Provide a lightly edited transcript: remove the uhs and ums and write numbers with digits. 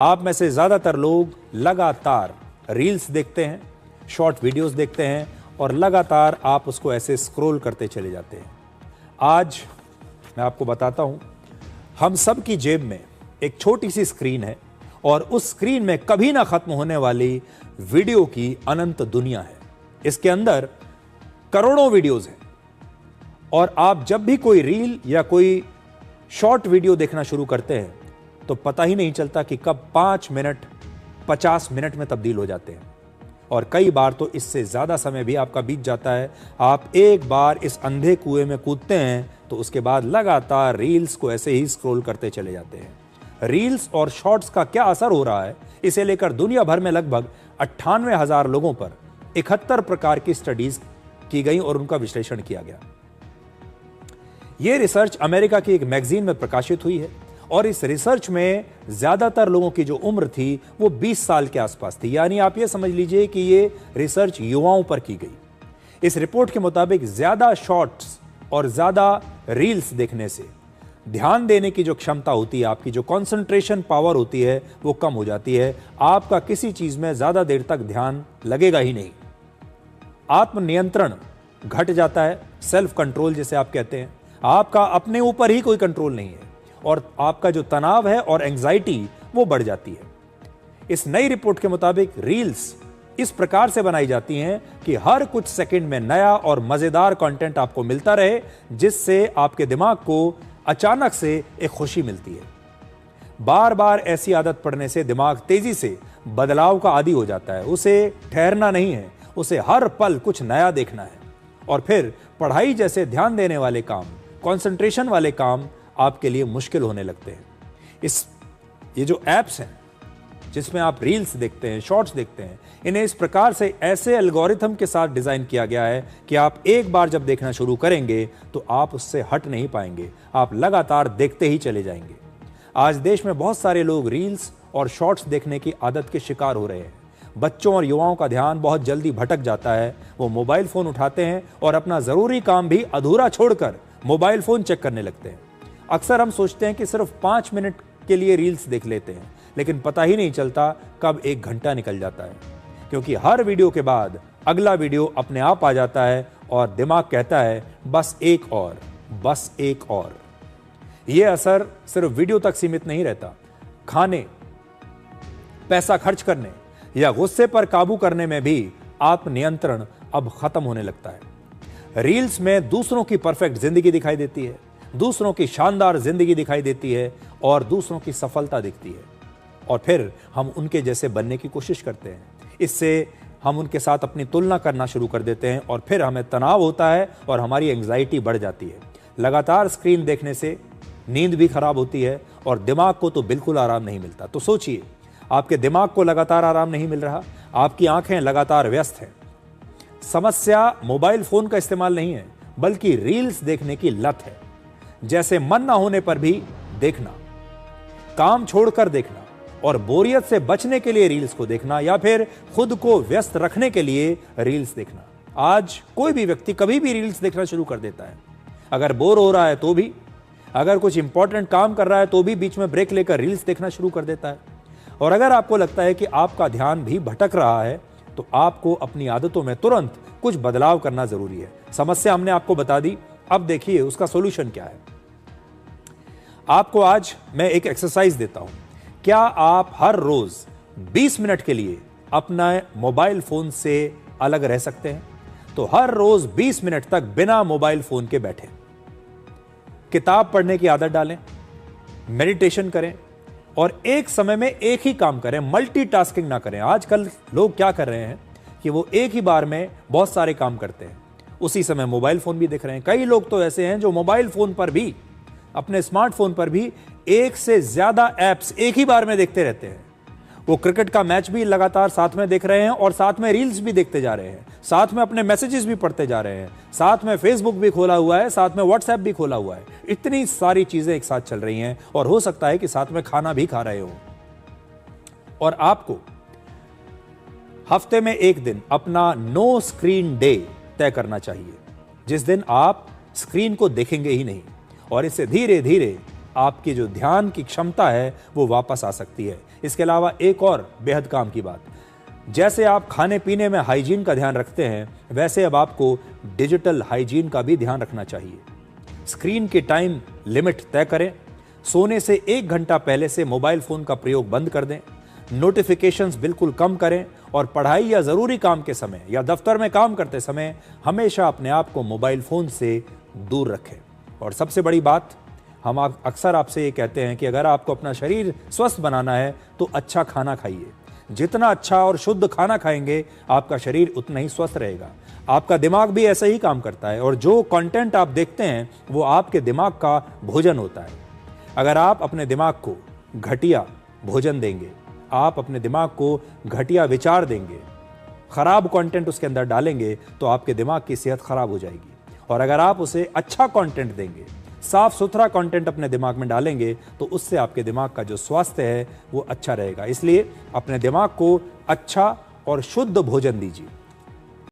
आप में से ज़्यादातर लोग लगातार रील्स देखते हैं, शॉर्ट वीडियोस देखते हैं और लगातार आप उसको ऐसे स्क्रॉल करते चले जाते हैं। आज मैं आपको बताता हूं, हम सब की जेब में एक छोटी सी स्क्रीन है और उस स्क्रीन में कभी ना खत्म होने वाली वीडियो की अनंत दुनिया है। इसके अंदर करोड़ों वीडियोस हैं और आप जब भी कोई रील या कोई शॉर्ट वीडियो देखना शुरू करते हैं तो पता ही नहीं चलता कि कब 5 मिनट 50 मिनट में तब्दील हो जाते हैं और कई बार तो इससे ज़्यादा समय भी आपका बीत जाता है। आप एक बार इस अंधे कुएं में कूदते हैं तो उसके बाद लगातार रील्स को ऐसे ही स्क्रॉल करते चले जाते हैं। रील्स और शॉर्ट्स का क्या असर हो रहा है, इसे लेकर दुनिया भर में लगभग 98,000 लोगों पर 71 प्रकार की स्टडीज की गई और उनका विश्लेषण किया गया। यह रिसर्च अमेरिका की एक मैगजीन में प्रकाशित हुई है और इस रिसर्च में ज्यादातर लोगों की जो उम्र थी वो 20 साल के आसपास थी। यानी आप ये समझ लीजिए कि ये रिसर्च युवाओं पर की गई। इस रिपोर्ट के मुताबिक ज्यादा शॉर्ट्स और ज्यादा रील्स देखने से ध्यान देने की जो क्षमता होती है, आपकी जो कंसंट्रेशन पावर होती है, वो कम हो जाती है। आपका किसी चीज में ज्यादा देर तक ध्यान लगेगा ही नहीं। आत्मनियंत्रण घट जाता है, सेल्फ कंट्रोल जिसे आप कहते हैं। आपका अपने ऊपर ही कोई कंट्रोल नहीं है और आपका जो तनाव है और एंजाइटी वो बढ़ जाती है। इस नई रिपोर्ट के मुताबिक रील्स इस प्रकार से बनाई जाती हैं कि हर कुछ सेकंड में नया और मजेदार कंटेंट आपको मिलता रहे, जिससे आपके दिमाग को अचानक से एक खुशी मिलती है। बार बार ऐसी आदत पड़ने से दिमाग तेजी से बदलाव का आदी हो जाता है। उसे ठहरना नहीं है, उसे हर पल कुछ नया देखना है और फिर पढ़ाई जैसे ध्यान देने वाले काम, कंसंट्रेशन वाले काम आपके लिए मुश्किल होने लगते हैं। ये जो एप्स हैं जिसमें आप रील्स देखते हैं, शॉर्ट्स देखते हैं, इन्हें इस प्रकार से ऐसे एल्गोरिथम के साथ डिजाइन किया गया है कि आप एक बार जब देखना शुरू करेंगे तो आप उससे हट नहीं पाएंगे। आप लगातार देखते ही चले जाएंगे। आज देश में बहुत सारे लोग रील्स और शॉर्ट्स देखने की आदत के शिकार हो रहे हैं। बच्चों और युवाओं का ध्यान बहुत जल्दी भटक जाता है। वो मोबाइल फोन उठाते हैं और अपना जरूरी काम भी अधूरा छोड़कर मोबाइल फोन चेक करने लगते हैं। अक्सर हम सोचते हैं कि सिर्फ 5 मिनट के लिए रील्स देख लेते हैं, लेकिन पता ही नहीं चलता कब 1 घंटा निकल जाता है, क्योंकि हर वीडियो के बाद अगला वीडियो अपने आप आ जाता है और दिमाग कहता है बस एक और, बस एक और। यह असर सिर्फ वीडियो तक सीमित नहीं रहता। खाने, पैसा खर्च करने या गुस्से पर काबू करने में भी आत्मनियंत्रण अब खत्म होने लगता है। रील्स में दूसरों की परफेक्ट जिंदगी दिखाई देती है, दूसरों की शानदार जिंदगी दिखाई देती है और दूसरों की सफलता दिखती है और फिर हम उनके जैसे बनने की कोशिश करते हैं। इससे हम उनके साथ अपनी तुलना करना शुरू कर देते हैं और फिर हमें तनाव होता है और हमारी एंग्जाइटी बढ़ जाती है। लगातार स्क्रीन देखने से नींद भी खराब होती है और दिमाग को तो बिल्कुल आराम नहीं मिलता। तो सोचिए, आपके दिमाग को लगातार आराम नहीं मिल रहा, आपकी आंखें लगातार व्यस्त हैं। समस्या मोबाइल फोन का इस्तेमाल नहीं है, बल्कि रील्स देखने की लत है। जैसे मन ना होने पर भी देखना, काम छोड़कर देखना और बोरियत से बचने के लिए रील्स को देखना या फिर खुद को व्यस्त रखने के लिए रील्स देखना। आज कोई भी व्यक्ति कभी भी रील्स देखना शुरू कर देता है। अगर बोर हो रहा है तो भी, अगर कुछ इंपॉर्टेंट काम कर रहा है तो भी बीच में ब्रेक लेकर रील्स देखना शुरू कर देता है। और अगर आपको लगता है कि आपका ध्यान भी भटक रहा है तो आपको अपनी आदतों में तुरंत कुछ बदलाव करना जरूरी है। समस्या हमने आपको बता दी, अब देखिए उसका सॉल्यूशन क्या है। आपको आज मैं एक एक्सरसाइज देता हूं। क्या आप हर रोज 20 मिनट के लिए अपना मोबाइल फोन से अलग रह सकते हैं? तो हर रोज 20 मिनट तक बिना मोबाइल फोन के बैठें, किताब पढ़ने की आदत डालें, मेडिटेशन करें और एक समय में एक ही काम करें, मल्टीटास्किंग ना करें। आजकल लोग क्या कर रहे हैं कि वो एक ही बार में बहुत सारे काम करते हैं, उसी समय मोबाइल फोन भी देख रहे हैं। कई लोग तो ऐसे हैं जो मोबाइल फोन पर भी, अपने स्मार्टफोन पर भी एक से ज्यादा एप्स एक ही बार में देखते रहते हैं। वो क्रिकेट का मैच भी लगातार साथ में देख रहे हैं और साथ में रील्स भी देखते जा रहे हैं, साथ में अपने मैसेजेस भी पढ़ते जा रहे हैं, साथ में फेसबुक भी खोला हुआ है, साथ में व्हाट्सएप भी खोला हुआ है। इतनी सारी चीजें एक साथ चल रही हैं और हो सकता है कि साथ में खाना भी खा रहे हो। और आपको हफ्ते में एक दिन अपना नो स्क्रीन डे तय करना चाहिए, जिस दिन आप स्क्रीन को देखेंगे ही नहीं। और इससे धीरे धीरे आपकी जो ध्यान की क्षमता है वो वापस आ सकती है। इसके अलावा एक और बेहद काम की बात, जैसे आप खाने पीने में हाइजीन का ध्यान रखते हैं, वैसे अब आपको डिजिटल हाइजीन का भी ध्यान रखना चाहिए। स्क्रीन की टाइम लिमिट तय करें, सोने से 1 घंटा पहले से मोबाइल फोन का प्रयोग बंद कर दें, नोटिफिकेशंस बिल्कुल कम करें और पढ़ाई या जरूरी काम के समय या दफ्तर में काम करते समय हमेशा अपने आप को मोबाइल फोन से दूर रखें। और सबसे बड़ी बात, हम अक्सर आपसे ये कहते हैं कि अगर आपको अपना शरीर स्वस्थ बनाना है तो अच्छा खाना खाइए। जितना अच्छा और शुद्ध खाना खाएंगे आपका शरीर उतना ही स्वस्थ रहेगा। आपका दिमाग भी ऐसे ही काम करता है और जो कंटेंट आप देखते हैं वो आपके दिमाग का भोजन होता है। अगर आप अपने दिमाग को घटिया भोजन देंगे, आप अपने दिमाग को घटिया विचार देंगे, खराब कंटेंट उसके अंदर डालेंगे, तो आपके दिमाग की सेहत खराब हो जाएगी। और अगर आप उसे अच्छा कंटेंट देंगे, साफ सुथरा कंटेंट अपने दिमाग में डालेंगे, तो उससे आपके दिमाग का जो स्वास्थ्य है वो अच्छा रहेगा। इसलिए अपने दिमाग को अच्छा और शुद्ध भोजन दीजिए।